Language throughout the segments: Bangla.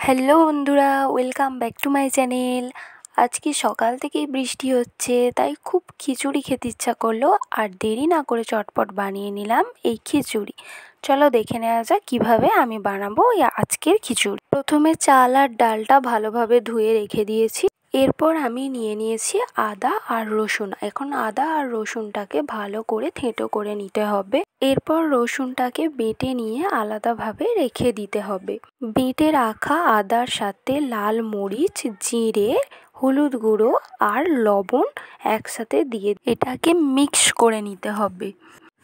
হ্যালো বন্ধুরা, welcome back to my channel. আজকে সকাল থেকেই বৃষ্টি হচ্ছে, তাই খুব খিচুড়ি খেতে ইচ্ছা করলো। আর দেরি না করে চটপট বানিয়ে নিলাম এই খিচুড়ি। চলো দেখে নেওয়া যাক কীভাবে আমি বানাবো এই আজকের খিচুড়ি। প্রথমে চাল আর ডালটা ভালোভাবে ধুয়ে রেখে দিয়েছি। এরপর আমি নিয়ে নিয়েছি আদা আর রসুন। এখন আদা আর রসুনটাকে ভালো করে থেঁতো করে নিতে হবে। এরপর রসুনটাকে বেটে নিয়ে আলাদাভাবে রেখে দিতে হবে। বেটে রাখা আদার সাথে লাল মরিচ, জিরে, হলুদ গুঁড়ো আর লবণ একসাথে দিয়ে এটাকে মিক্স করে নিতে হবে।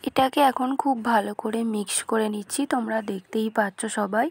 এটাকে এখন খুব ভালো করে মিক্স করে নিচ্ছি, তোমরা দেখতেই পাচ্ছ সবাই।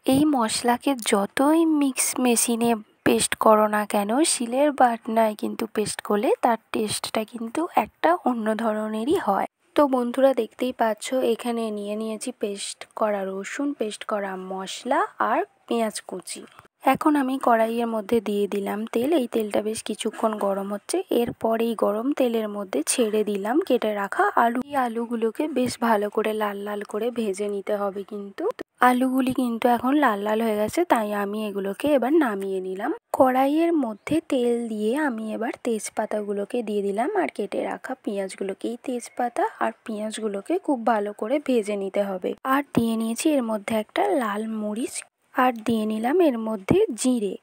এই মশলাকে যতই মিক্স মেশিনে পেস্ট করো না কেন, শিলের বাটনায় কিন্তু পেস্ট করলে তার টেস্টটা কিন্তু একটা অন্য ধরনেরই হয়। তো বন্ধুরা দেখতেই পাচ্ছ, এখানে নিয়ে নিয়েছি পেস্ট করা রসুন, পেস্ট করা মশলা আর পেঁয়াজ কুচি। এখন আমি কড়াইয়ের মধ্যে দিয়ে দিলাম তেল। এই তেলটা বেশ কিছুক্ষণ গরম হচ্ছে। এরপর এই গরম তেলের মধ্যে ছেড়ে দিলাম কেটে রাখা আলু। এই আলুগুলোকে বেশ ভালো করে লাল লাল করে ভেজে নিতে হবে। কিন্তু আলুগুলি কিন্তু এখন লাল লাল হয়ে গেছে, তাই আমি এগুলোকে এবার নামিয়ে নিলাম। কড়াইয়ের মধ্যে তেল দিয়ে আমি এবার তেজপাতাগুলোকে দিয়ে দিলাম আর কেটে রাখা পেঁয়াজগুলোকে। এই তেজপাতা আর পেঁয়াজগুলোকে খুব ভালো করে ভেজে নিতে হবে। আর দিয়ে নিয়েছি এর মধ্যে একটা লাল মরিচ, আর দিয়ে নিলাম এর মধ্যে জিরে।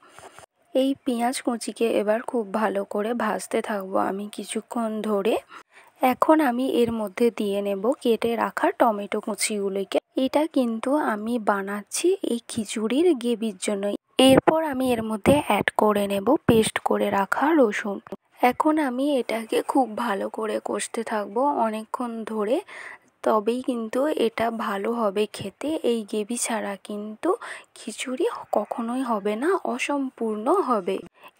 এই পেঁয়াজ কুচিকে এবার খুব ভালো করে ভাজতে থাকবো আমি কিছুক্ষণ ধরে। এখন আমি এর মধ্যে দিয়ে নেব কেটে রাখা টমেটো কুচিগুলোকে। এটা কিন্তু আমি বানাচ্ছি এই খিচুড়ির গ্রেভির জন্য। এরপর আমি এর মধ্যে অ্যাড করে নেব পেস্ট করে রাখা রসুন। এখন আমি এটাকে খুব ভালো করে কষতে থাকবো অনেকক্ষণ ধরে, তবেই কিন্তু এটা ভালো হবে খেতে। এই গ্রেভি ছাড়া কিন্তু খিচুড়ি কখনোই হবে না, অসম্পূর্ণ হবে।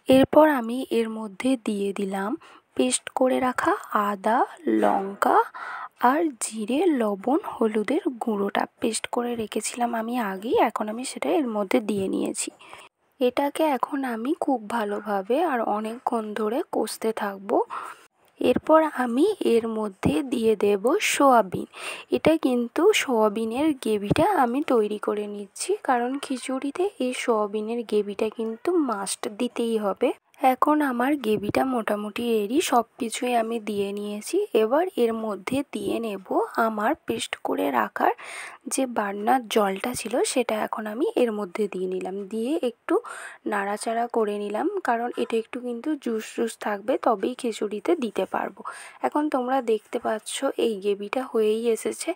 এরপর আমি এর মধ্যে দিয়ে দিলাম পেস্ট করে রাখা আদা, লঙ্কা আর জিরে, লবণ, হলুদের গুঁড়োটা পেস্ট করে রেখেছিলাম আমি আগেই। এখন আমি সেটা এর মধ্যে দিয়ে নিয়েছি। এটাকে এখন আমি খুব ভালোভাবে আর অনেকক্ষণ ধরে কষতে থাকবো। এরপর আমি এর মধ্যে দিয়ে দেব সয়াবিন। এটা কিন্তু সয়াবিনের গ্রেভিটা আমি তৈরি করে নিচ্ছি, কারণ খিচুড়িতে এই সয়াবিনের গ্রেভিটা কিন্তু মাস্ট দিতেই হবে। এখন আমার গ্রেভিটা মোটামুটি রেডি, সব কিছুই আমি দিয়ে নিয়েছি। এবার এর মধ্যে দিয়ে নেব আমার পেস্ট করে রাখার যে বাটনার জলটা ছিল, সেটা এখন আমি এর মধ্যে দিয়ে নিলাম। দিয়ে একটু নাড়াচাড়া করে নিলাম, কারণ এটা একটু কিন্তু জুস জুস থাকবে, তবেই খিচুড়িতে দিতে পারবো। এখন তোমরা দেখতে পাচ্ছ এই গ্রেভিটা হয়েই এসেছে,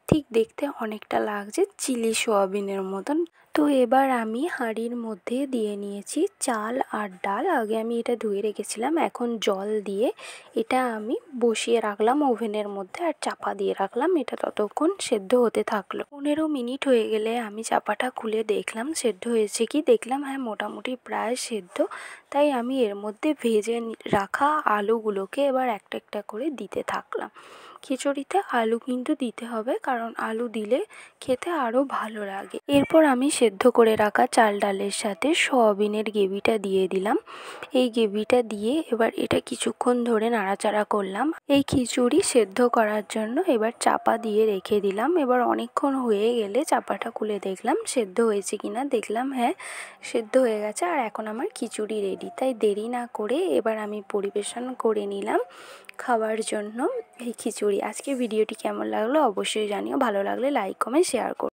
ঠিক দেখতে অনেকটা লাগছে চিলি সয়াবিনের মতন। তো এবার আমি হাঁড়ির মধ্যে দিয়ে নিয়েছি চাল আর ডাল। আগে আমি এটা ধুয়ে রেখেছিলাম, এখন জল দিয়ে এটা আমি বসিয়ে রাখলাম ওভেনের মধ্যে আর চাপা দিয়ে রাখলাম। এটা ততক্ষণ সেদ্ধ হতে থাকলো। 15 মিনিট হয়ে গেলে আমি চাপাটা খুলে দেখলাম সেদ্ধ হয়েছে কি। দেখলাম হ্যাঁ, মোটামুটি প্রায় সেদ্ধ। তাই আমি এর মধ্যে ভেজে রাখা আলুগুলোকে এবার একটা একটা করে দিতে থাকলাম। খিচুড়িতে আলু কিন্তু দিতে হবে, কারণ আলু দিলে খেতে আরও ভালো লাগে। এরপর আমি সেদ্ধ করে রাখা চাল ডালের সাথে সয়াবিনের গ্রেভিটা দিয়ে দিলাম। এই গ্রেভিটা দিয়ে এবার এটা কিছুক্ষণ ধরে নাড়াচাড়া করলাম এই খিচুড়ি সেদ্ধ করার জন্য। এবার চাপা দিয়ে রেখে দিলাম। এবার অনেকক্ষণ হয়ে গেলে চাপাটা খুলে দেখলাম সেদ্ধ হয়েছে কিনা। দেখলাম হ্যাঁ, সেদ্ধ হয়ে গেছে। আর এখন আমার খিচুড়ি রেডি। তাই দেরি না করে এবার আমি পরিবেশন করে নিলাম খাওয়ার জন্য এই খিচুড়ি। আজকে ভিডিওটি কেমন লাগলো অবশ্যই জানিও। ভালো লাগলে লাইক, কমেন্ট, শেয়ার করো।